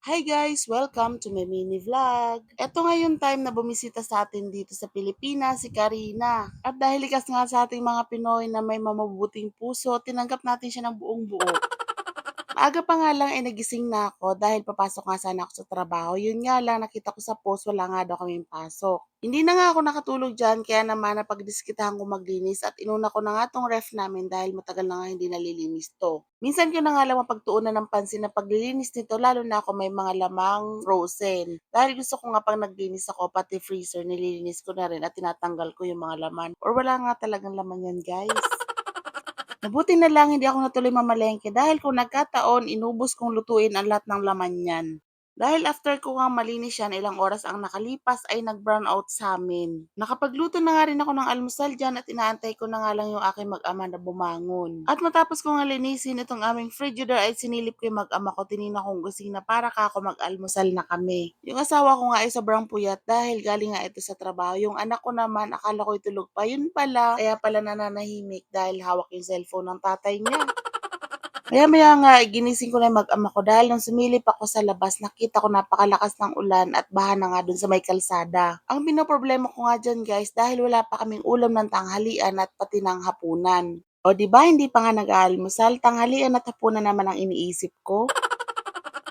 Hi guys! Welcome to my mini vlog. Eto ngayon time na bumisita sa atin dito sa Pilipinas si Karina. At dahil likas nga sa ating mga Pinoy na may mamabuting puso, tinanggap natin siya ng buong buo. Maaga pa nga lang ay nagising na ako dahil papasok nga sana ako sa trabaho. Yun nga lang nakita ko sa post wala nga daw kaming pasok. Hindi na nga ako nakatulog dyan kaya naman napagdiskitahan ko maglinis at inuna ko na nga tong ref namin dahil matagal na nga hindi nalilinis to. Minsan ko na nga lang mapagtuunan ng pansin na paglilinis nito lalo na ako may mga lamang frozen. Dahil gusto ko nga pag naglinis ako pati freezer nililinis ko na rin at tinatanggal ko yung mga laman. Or wala nga talagang laman yan guys. Mabuti na lang hindi ako natuloy mamalengke dahil kung nagkataon, inubos kong lutuin ang lahat ng laman niyan. Dahil after ko nga malinis yan, ilang oras ang nakalipas ay nag-brown out sa amin. Nakapagluto na nga rin ako ng almusal dyan at inaantay ko na nga lang yung aking mag-ama na bumangon. At matapos ko nga linisin itong aming frigidaire ay sinilip ko yung mag-ama ko, tinina kong kusina para ka ako mag-almusal na kami. Yung asawa ko nga ay sobrang puyat dahil galing nga ito sa trabaho. Yung anak ko naman, akala ko itulog pa. Yun pala, kaya pala nananahimik dahil hawak yung cellphone ng tatay niya. Maya-maya nga ginising ko na yung mag-ama ko dahil nung sumilip ako sa labas nakita ko napakalakas ng ulan at baha na nga dun sa may kalsada. Ang pinoproblema ko nga diyan guys dahil wala pa kaming ulam ng tanghalian at pati ng hapunan. O 'di ba hindi pa nga nag-aalmusal, tanghalian at hapunan naman ang iniisip ko.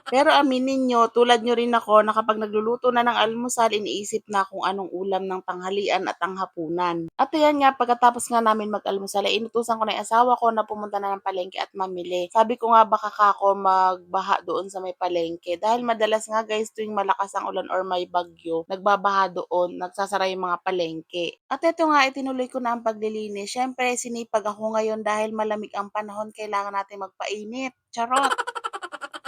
Pero aminin niyo, tulad niyo rin ako na kapag nagluluto na ng almusal, iniisip na kung anong ulam ng tanghalian at ang hapunan. At ayan nga, pagkatapos nga namin mag-almusal, ay inutusan ko na yung asawa ko na pumunta na ng palengke at mamili. Sabi ko nga baka kako magbaha doon sa may palengke. Dahil madalas nga guys, tuwing malakas ang ulan or may bagyo, nagbabaha doon, nagsasara yung mga palengke. At eto nga, itinuloy ko na ang paglilinis. Siyempre, sinipag ako ngayon dahil malamig ang panahon, kailangan natin magpainit. Charot!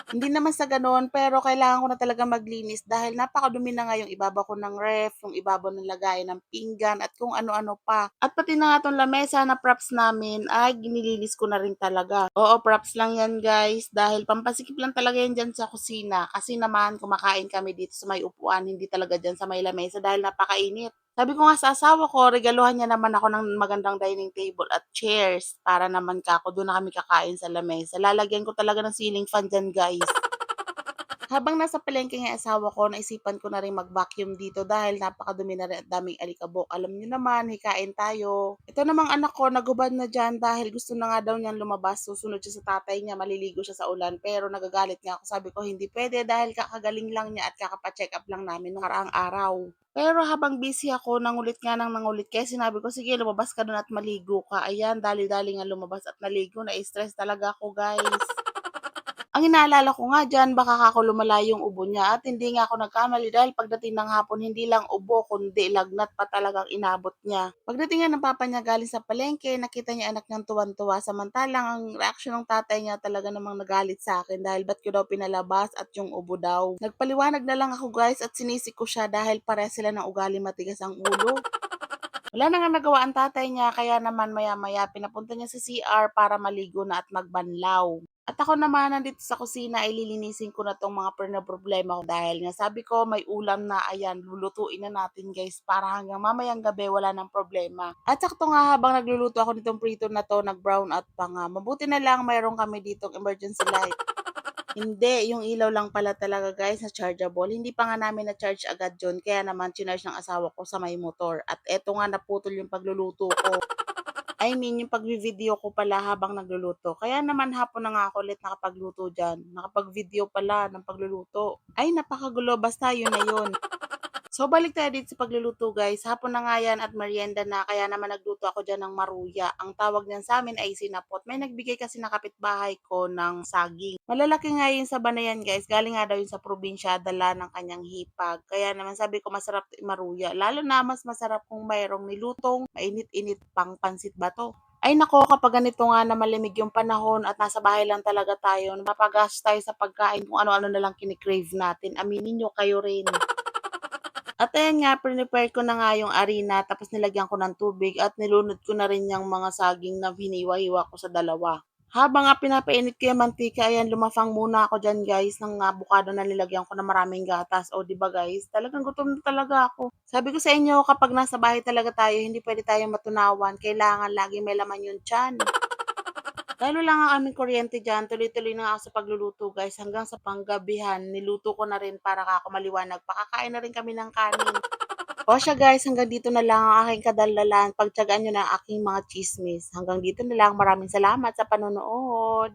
Hindi naman sa gano'n, pero kailangan ko na talaga maglinis dahil napakadumi na nga yung ibabaw ko ng ref, yung ibabaw ng lagayan ng pinggan at kung ano-ano pa. At pati na nga 'tong lamesa na props namin ay nilinis ko na rin talaga. Oo, props lang 'yan guys dahil pampasikip lang talaga 'yan diyan sa kusina kasi naman kumakain kami dito sa may upuan, hindi talaga diyan sa may lamesa dahil napakainit. Sabi ko nga sa asawa ko, regaluhan niya naman ako ng magandang dining table at chairs para naman kako doon na kami kakain sa lamesa. Lalagyan ko talaga ng ceiling fan diyan, guys. Habang nasa palengke nga yung asawa ko, naisipan ko na rin mag-vacuum dito dahil napakadumi na rin at daming alikabok. Alam niyo naman, hikain tayo. Ito namang anak ko, nagubad na dyan dahil gusto na nga daw niyan lumabas. Susunod siya sa tatay niya, maliligo siya sa ulan. Pero nagagalit nga ako. Sabi ko, hindi pwede dahil kakagaling lang niya at kakapa-check up lang namin nung karaang araw. Pero habang busy ako, nangulit nga nang nangulit. Kaya sinabi ko, sige, lumabas ka doon at maligo ka. Ayan, dali-dali nga lumabas at naligo. Na-stress talaga ako, guys. Ang inaalala ko nga diyan baka kako lumala yung ubo niya at hindi nga ako nagkamali dahil pagdating ng hapon hindi lang ubo kundi lagnat pa talagang inabot niya. Pagdating nga ng papa niya galing sa palengke, nakita niya anak niyang tuwan-tuwa samantalang ang reaksyon ng tatay niya talaga namang nagalit sa akin dahil ba't ko daw pinalabas at yung ubo daw. Nagpaliwanag na lang ako guys at sinisik ko siya dahil pareha sila ng ugali matigas ang ulo. Wala na nga nagawa ang tatay niya kaya naman maya-maya pinapunta niya sa CR para maligo na at magbanlaw. At ako naman nandito sa kusina ay lilinisin ko na 'tong mga problema ko dahil nga sabi ko may ulam na ayan lulutuin na natin guys para hanggang mamayang gabi wala ng problema. At sakto nga habang nagluluto ako nitong prito na 'to nag-brown out pa nga. Mabuti na lang mayroon kami ditong emergency light. Hindi, yung ilaw lang pala talaga guys na chargeable. Hindi pa nga namin na-charge agad yun, kaya naman chinarge ng asawa ko sa may motor. At eto nga naputol yung pagluluto ko. I mean, yung pagvi-video ko pala habang nagluluto. Kaya naman hapon na nga ako ulit nakapagluto dyan. Nakapag-video pala ng pagluluto. Ay, napakagulo. Basta yun na yun. So, balik tayo dito sa pagluluto guys. Hapon na nga yan at merienda na. Kaya naman nagluto ako dyan ng maruya. Ang tawag niyan sa amin ay sinapot. May nagbigay kasi na kapitbahay ko ng saging. Malalaki nga yun sa banayan guys. Galing nga daw yun sa probinsya. Dala ng kanyang hipag. Kaya naman sabi ko masarap maruya. Lalo na mas masarap kung mayroong nilutong mainit-init pang pansit bato. Ay nako, kapag ganito nga na malamig yung panahon at nasa bahay lang talaga tayo, napapagas tayo sa pagkain kung ano-ano na lang kinikrave natin. Aminin nyo kayo rin. At ayan nga, prepare ko na nga yung arena tapos nilagyan ko ng tubig at nilunod ko na rin yung mga saging na hiniwa-hiwa ko sa dalawa. Habang nga pinapainit ko yung mantika, ayan, lumafang muna ako dyan guys ng avocado na nilagyan ko na maraming gatas. O di ba guys, talagang gutom na talaga ako. Sabi ko sa inyo, kapag nasa bahay talaga tayo, hindi pwede tayong matunawan. Kailangan lagi may laman yung tiyan. Lalo lang ang aming kuryente diyan, tuloy-tuloy na ako sa pagluluto guys hanggang sa panggabihan niluto ko na rin para kako maliwanag pa, kakain na rin kami ng kanin. O siya guys, hanggang dito na lang ang aking kadaldalan, pagtiyagaan niyo na ang aking mga tsismis. Hanggang dito na lang, maraming salamat sa panonood.